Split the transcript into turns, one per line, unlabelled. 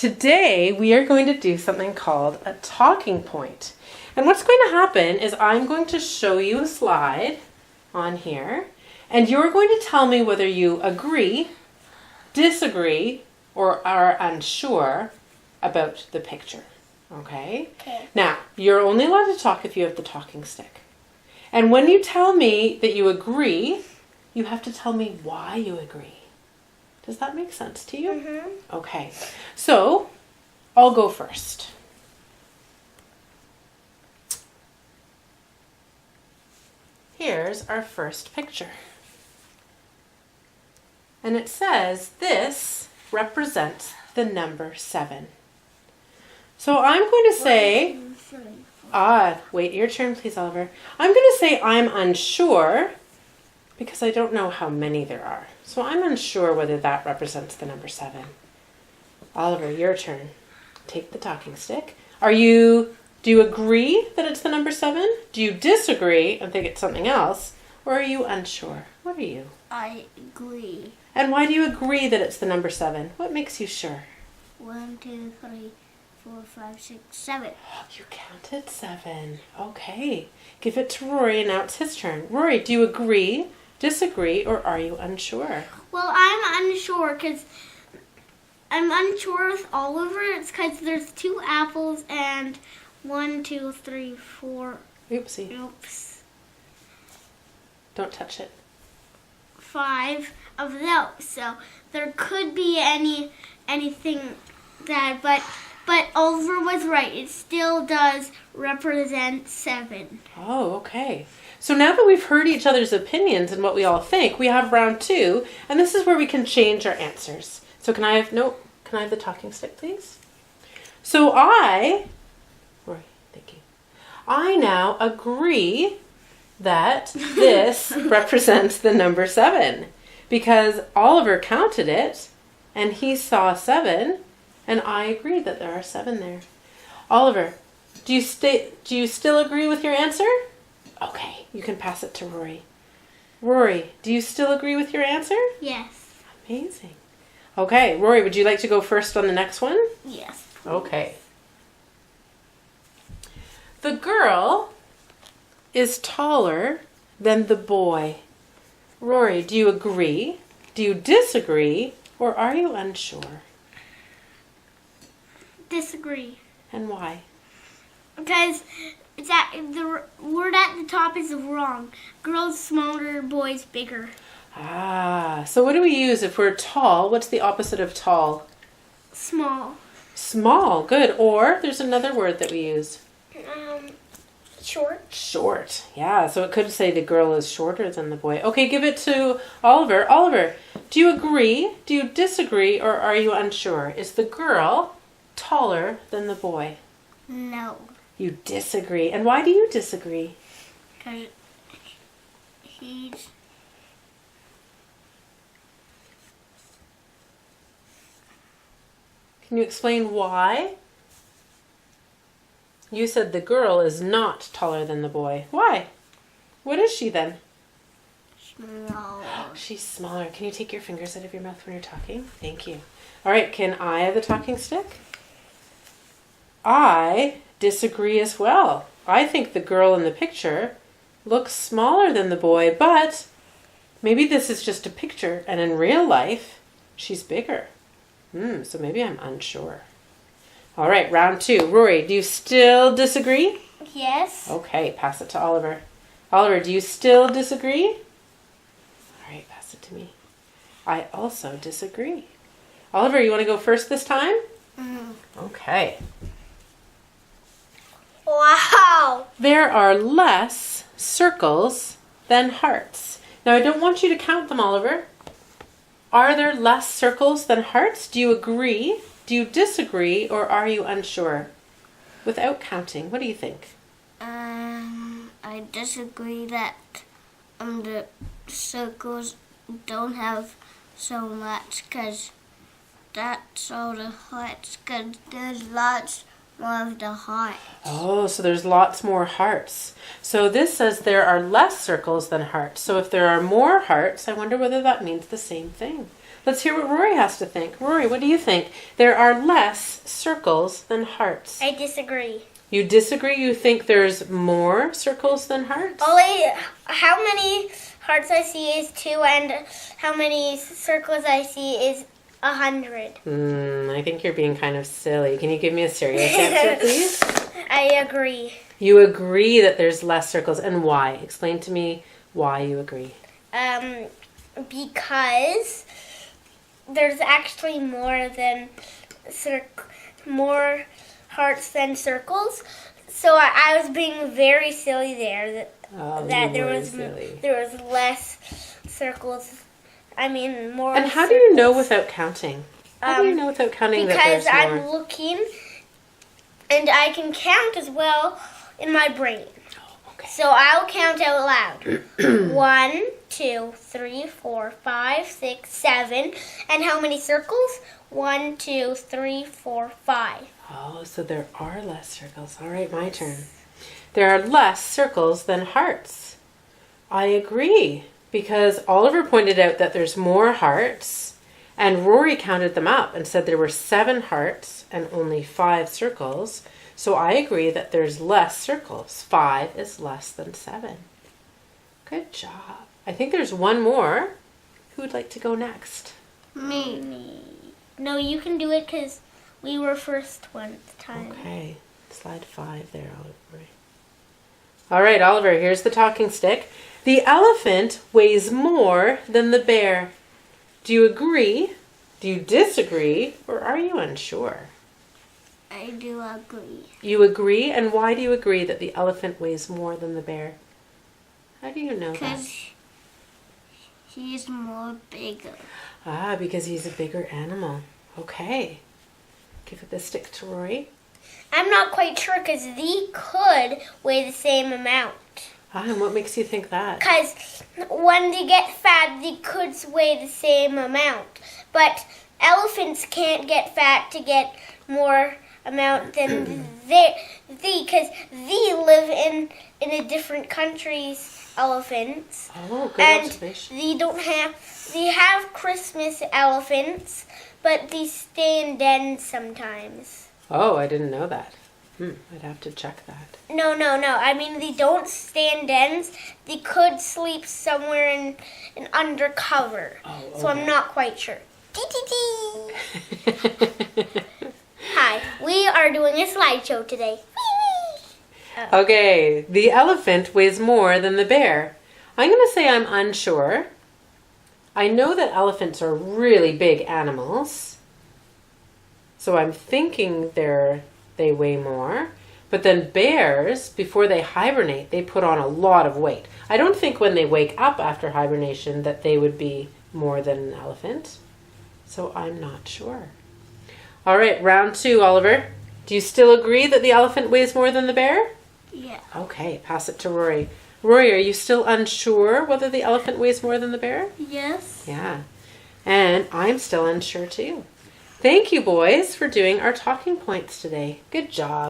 Today we are going to do something called a talking point. And what's going to happen is I'm going to show you a slide on here, and you're going to tell me whether you agree, disagree, or are unsure about the picture. Okay? Now, you're only allowed to talk if you have the talking stick. And when you tell me that you agree, you have to tell me why you agree. Does that make sense to you?
Mm-hmm.
Okay. So, I'll go first. Here's our first picture. And it says this represents the number 7. So I'm going to say, wait, your turn please, Oliver. I'm going to say I'm unsure because I don't know how many there are. So I'm unsure whether that represents the number 7. Oliver, your turn. Take the talking stick. Do you agree that it's the number 7? Do you disagree and think it's something else? Or are you unsure? What are you?
I agree.
And why do you agree that it's the number 7? What makes you sure?
1, 2, 3, 4, 5, 6, 7.
You counted 7. Okay. Give it to Rory and now it's his turn. Rory, do you agree, disagree, or are you unsure?
Well, I'm unsure because I'm unsure with Oliver. It's because there's 2 apples and 1, 2, 3, 4.
Oopsie.
Oops.
Don't touch it.
5 of those. So there could be anything that, but Oliver was right. It still does represent 7.
Oh, okay. So now that we've heard each other's opinions and what we all think, we have round 2, and this is where we can change our answers. So can I have the talking stick, please? So Rory, thank you. I now agree that this represents the number 7 because Oliver counted it and he saw 7 and I agree that there are 7 there. Oliver, do you still agree with your answer? Okay, you can pass it to Rory. Rory, do you still agree with your answer?
Yes.
Amazing. Okay, Rory, would you like to go first on the next one?
Yes.
Okay. The girl is taller than the boy. Rory, do you agree? Do you disagree? Or are you unsure?
Disagree.
And why?
Because the word at the top is wrong. Girls smaller, boys bigger.
So what do we use if we're tall? What's the opposite of tall?
Small.
Small, good. Or there's another word that we use.
Short.
Short, yeah. So it could say the girl is shorter than the boy. Okay, give it to Oliver. Oliver, do you agree? Do you disagree? Or are you unsure? Is the girl taller than the boy?
No.
You disagree. And why do you disagree?
Because he's...
Can you explain why? You said the girl is not taller than the boy. Why? What is she then?
Smaller.
She's smaller. Can you take your fingers out of your mouth when you're talking? Thank you. All right, can I have the talking stick? I disagree as well. I think the girl in the picture looks smaller than the boy, but maybe this is just a picture, and in real life, she's bigger. So maybe I'm unsure. All right, round 2. Rory, do you still disagree?
Yes.
Okay, pass it to Oliver. Oliver, do you still disagree? All right, pass it to me. I also disagree. Oliver, you want to go first this time? Okay.
Wow.
There are less circles than hearts. Now, I don't want you to count them, Oliver. Are there less circles than hearts? Do you agree? Do you disagree? Or are you unsure? Without counting, what do you think?
I disagree that the circles don't have so much because that's all the hearts because there's lots more of the heart.
Oh, so there's lots more hearts. So this says there are less circles than hearts. So if there are more hearts, I wonder whether that means the same thing. Let's hear what Rory has to think. Rory, what do you think? There are less circles than hearts.
I disagree.
You disagree? You think there's more circles than hearts?
Only how many hearts I see is 2, and how many circles I see is 100.
I think you're being kind of silly. Can you give me a serious answer, please?
I agree.
You agree that there's less circles, and why? Explain to me why you agree.
Because there's actually more hearts than circles. So I was being very silly there. That there was less circles. I mean more.
And how do you know without counting? How do you know without counting that there's more?
Because I'm looking, and I can count as well in my brain.
Okay.
So I'll count out loud. 1, 2, 3, 4, 5, 6, 7. And how many circles? 1, 2, 3, 4, 5.
Oh, so there are less circles. All right, my turn. There are less circles than hearts. I agree, because Oliver pointed out that there's more hearts, and Rory counted them up and said there were 7 hearts and only 5 circles. So I agree that there's less circles. 5 is less than 7. Good job. I think there's one more. Who would like to go next?
Me. No, you can do it because we were first one time.
Okay. Slide 5 there, Oliver. All right, Oliver, here's the talking stick. The elephant weighs more than the bear. Do you agree? Do you disagree? Or are you unsure?
I do agree.
You agree? And why do you agree that the elephant weighs more than the bear? How do you know that?
Because he's more bigger.
Ah, because he's a bigger animal. Okay. Give the stick to Rory.
I'm not quite sure because they could weigh the same amount.
Ah, and what makes you think that?
Because when they get fat, they could weigh the same amount. But elephants can't get fat to get more amount than because they live in a different countries, elephants.
Oh, good observation.
They have Christmas elephants, but they stay in dens sometimes.
Oh, I didn't know that. I'd have to check that.
No. I mean, they don't stay in dens. They could sleep somewhere in undercover.
Oh, okay.
So I'm not quite sure. Hi, we are doing a slideshow today.
Okay, the elephant weighs more than the bear. I'm going to say I'm unsure. I know that elephants are really big animals, so I'm thinking they weigh more. But then bears, before they hibernate, they put on a lot of weight. I don't think when they wake up after hibernation that they would be more than an elephant. So I'm not sure. All right, round 2, Oliver. Do you still agree that the elephant weighs more than the bear?
Yeah.
Okay, pass it to Rory. Rory, are you still unsure whether the elephant weighs more than the bear?
Yes.
Yeah. And I'm still unsure too. Thank you, boys, for doing our talking points today. Good job.